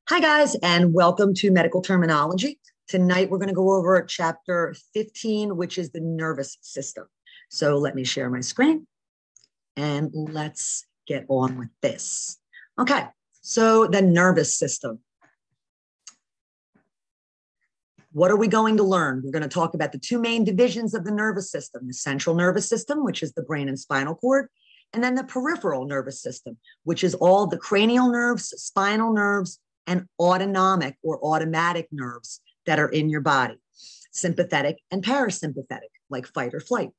Hi, guys, and welcome to Medical Terminology. Tonight, we're going to go over chapter 15, which is the nervous system. So let me share my screen and let's get on with this. Okay, so the nervous system. What are we going to learn? We're going to talk about the two main divisions of the nervous system, the central nervous system, which is the brain and spinal cord, and then the peripheral nervous system, which is all the cranial nerves, spinal nerves, and autonomic or automatic nerves that are in your body, sympathetic and parasympathetic, like fight or flight.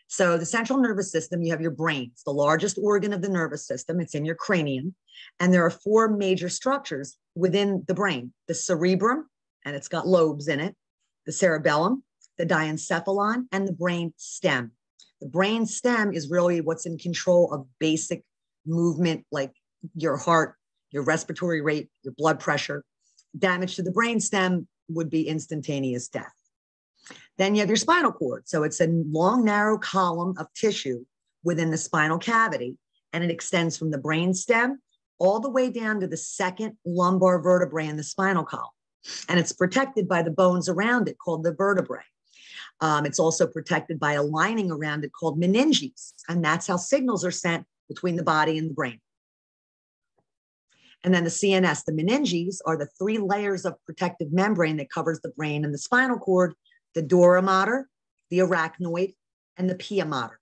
So the central nervous system, you have your brain. It's the largest organ of the nervous system. It's in your cranium. And there are four major structures within the brain: the cerebrum, and it's got lobes in it, the cerebellum, the diencephalon, and the brain stem. The brain stem is really what's in control of basic movement, like your heart, your respiratory rate, your blood pressure. Damage to the brain stem would be instantaneous death. Then you have your spinal cord. So it's a long, narrow column of tissue within the spinal cavity, and it extends from the brain stem all the way down to the second lumbar vertebrae in the spinal column. And it's protected by the bones around it called the vertebrae. It's also protected by a lining around it called meninges, and that's how signals are sent between the body and the brain. And then the CNS, the meninges, are the three layers of protective membrane that covers the brain and the spinal cord: the dura mater, the arachnoid, and the pia mater.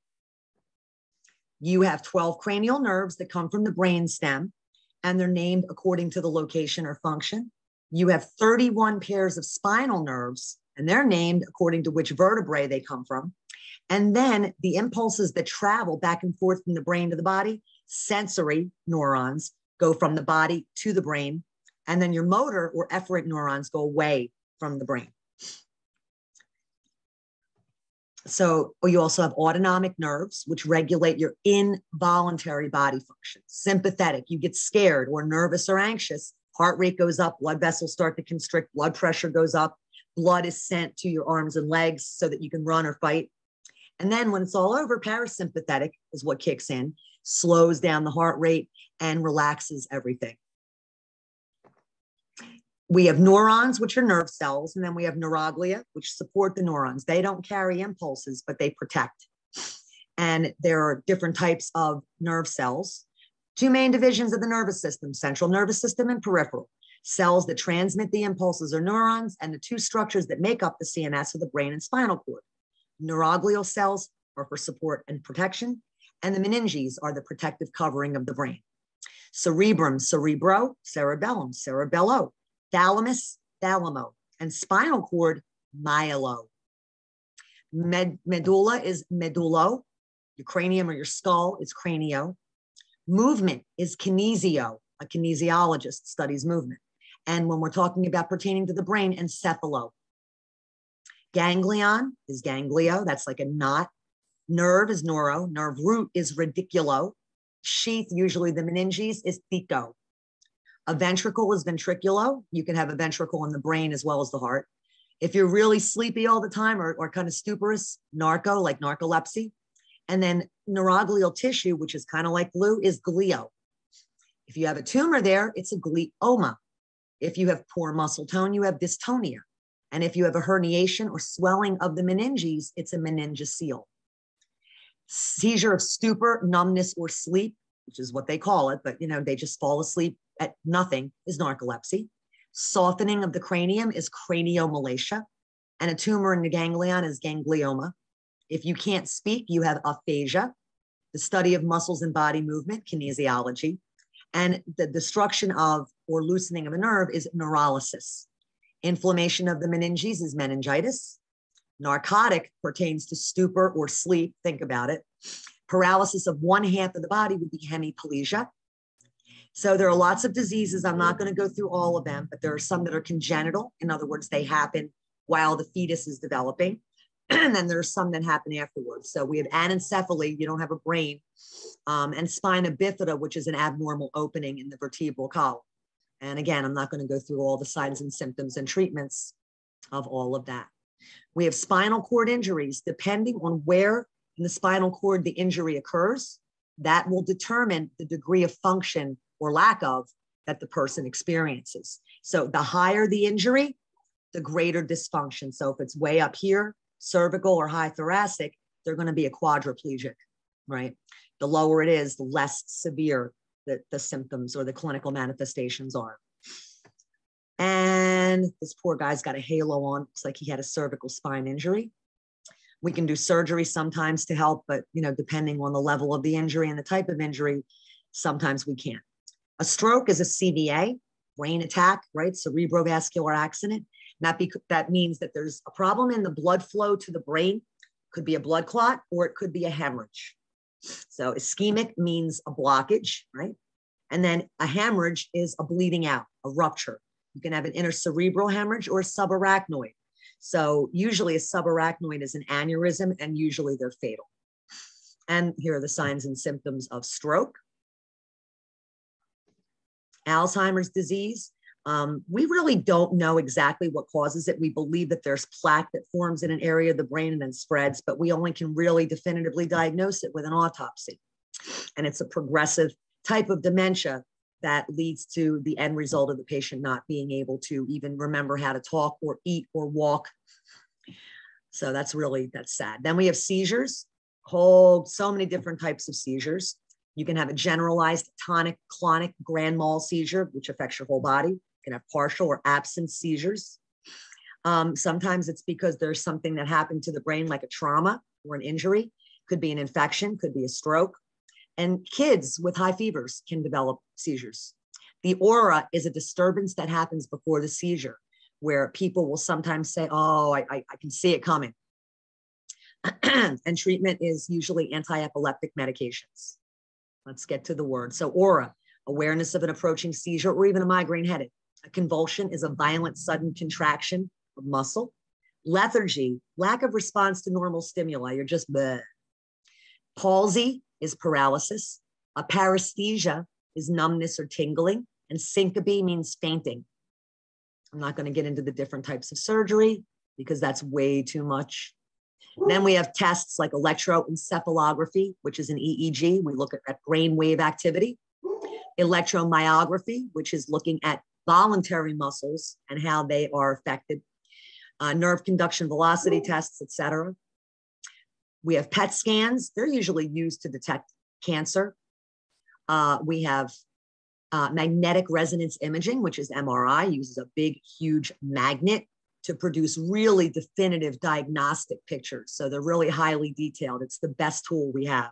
You have 12 cranial nerves that come from the brain stem, and they're named according to the location or function. You have 31 pairs of spinal nerves, and they're named according to which vertebrae they come from. And then the impulses that travel back and forth from the brain to the body, sensory neurons, go from the body to the brain, and then your motor or efferent neurons go away from the brain. So you also have autonomic nerves, which regulate your involuntary body functions. Sympathetic, you get scared or nervous or anxious, heart rate goes up, blood vessels start to constrict, blood pressure goes up, blood is sent to your arms and legs so that you can run or fight. And then when it's all over, parasympathetic is what kicks in, slows down the heart rate, and relaxes everything. We have neurons, which are nerve cells, and then we have neuroglia, which support the neurons. They don't carry impulses, but they protect. And there are different types of nerve cells. Two main divisions of the nervous system: central nervous system and peripheral. Cells that transmit the impulses are neurons, and the two structures that make up the CNS are the brain and spinal cord. Neuroglial cells are for support and protection, and the meninges are the protective covering of the brain. Cerebrum, cerebro, cerebellum, cerebello, thalamus, thalamo, and spinal cord, myelo. Medulla is medullo. Your cranium or your skull is cranio. Movement is kinesio. A kinesiologist studies movement. And when we're talking about pertaining to the brain, encephalo. Ganglion is ganglio. That's like a knot. Nerve is neuro. Nerve root is radiculo. Sheath, usually the meninges, is theco. A ventricle is ventriculo. You can have a ventricle in the brain as well as the heart. If you're really sleepy all the time or kind of stuporous, narco, like narcolepsy. And then neuroglial tissue, which is kind of like glue, is glio. If you have a tumor there, it's a glioma. If you have poor muscle tone, you have dystonia. And if you have a herniation or swelling of the meninges, it's a meningocele. Seizure of stupor, numbness, or sleep, which is what they call it, but they just fall asleep at nothing, is narcolepsy. Softening of the cranium is craniomalacia, and a tumor in the ganglion is ganglioma. If you can't speak, you have aphasia, the study of muscles and body movement, kinesiology, and the destruction of or loosening of a nerve is neurolysis. Inflammation of the meninges is meningitis. Narcotic pertains to stupor or sleep. Think about it. Paralysis of one half of the body would be hemiplegia. So there are lots of diseases. I'm not going to go through all of them, but there are some that are congenital. In other words, they happen while the fetus is developing. And then there are some that happen afterwards. So we have anencephaly, you don't have a brain, and spina bifida, which is an abnormal opening in the vertebral column. And again, I'm not going to go through all the signs and symptoms and treatments of all of that. We have spinal cord injuries. Depending on where in the spinal cord the injury occurs, that will determine the degree of function or lack of that the person experiences. So the higher the injury, the greater dysfunction. So if it's way up here, cervical or high thoracic, they're going to be a quadriplegic, right? The lower it is, the less severe the symptoms or the clinical manifestations are. And this poor guy's got a halo on. Looks like he had a cervical spine injury. We can do surgery sometimes to help, but depending on the level of the injury and the type of injury, sometimes we can't. A stroke is a CVA, brain attack, right? Cerebrovascular accident. That means that there's a problem in the blood flow to the brain. Could be a blood clot or it could be a hemorrhage. So ischemic means a blockage, right? And then a hemorrhage is a bleeding out, a rupture. You can have an intercerebral hemorrhage or a subarachnoid. So usually a subarachnoid is an aneurysm and usually they're fatal. And here are the signs and symptoms of stroke. Alzheimer's disease. We really don't know exactly what causes it. We believe that there's plaque that forms in an area of the brain and then spreads, but we only can really definitively diagnose it with an autopsy. And it's a progressive type of dementia that leads to the end result of the patient not being able to even remember how to talk or eat or walk. So that's sad. Then we have seizures, so many different types of seizures. You can have a generalized tonic-clonic grand mal seizure, which affects your whole body. You can have partial or absent seizures. Sometimes it's because there's something that happened to the brain, like a trauma or an injury. Could be an infection, could be a stroke. And kids with high fevers can develop seizures. The aura is a disturbance that happens before the seizure, where people will sometimes say, oh, I can see it coming. And treatment is usually anti-epileptic medications. Let's get to the word. So aura, awareness of an approaching seizure or even a migraine headache. A convulsion is a violent, sudden contraction of muscle. Lethargy, lack of response to normal stimuli. You're just bleh. Palsy is paralysis. A paresthesia is numbness or tingling. And syncope means fainting. I'm not going to get into the different types of surgery because that's way too much. Then we have tests like electroencephalography, which is an EEG. We look at brain wave activity. Electromyography, which is looking at voluntary muscles and how they are affected. Nerve conduction velocity tests, etc. We have PET scans. They're usually used to detect cancer. We have magnetic resonance imaging, which is MRI, uses a big, huge magnet to produce really definitive diagnostic pictures. So they're really highly detailed. It's the best tool we have.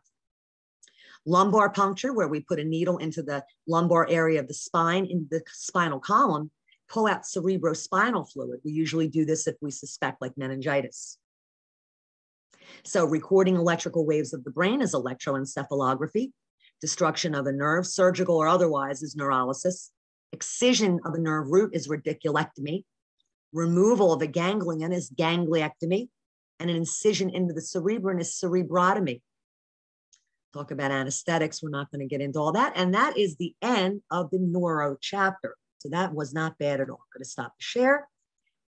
Lumbar puncture, where we put a needle into the lumbar area of the spine, in the spinal column, pull out cerebrospinal fluid. We usually do this if we suspect like meningitis. So recording electrical waves of the brain is electroencephalography. Destruction of a nerve, surgical or otherwise, is neurolysis. Excision of a nerve root is radiculectomy. Removal of a ganglion is gangliectomy. And an incision into the cerebrum is cerebrotomy. Talk about anesthetics. We're not going to get into all that. And that is the end of the neuro chapter. So that was not bad at all. I'm going to stop the share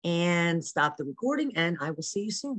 and stop the recording, and I will see you soon.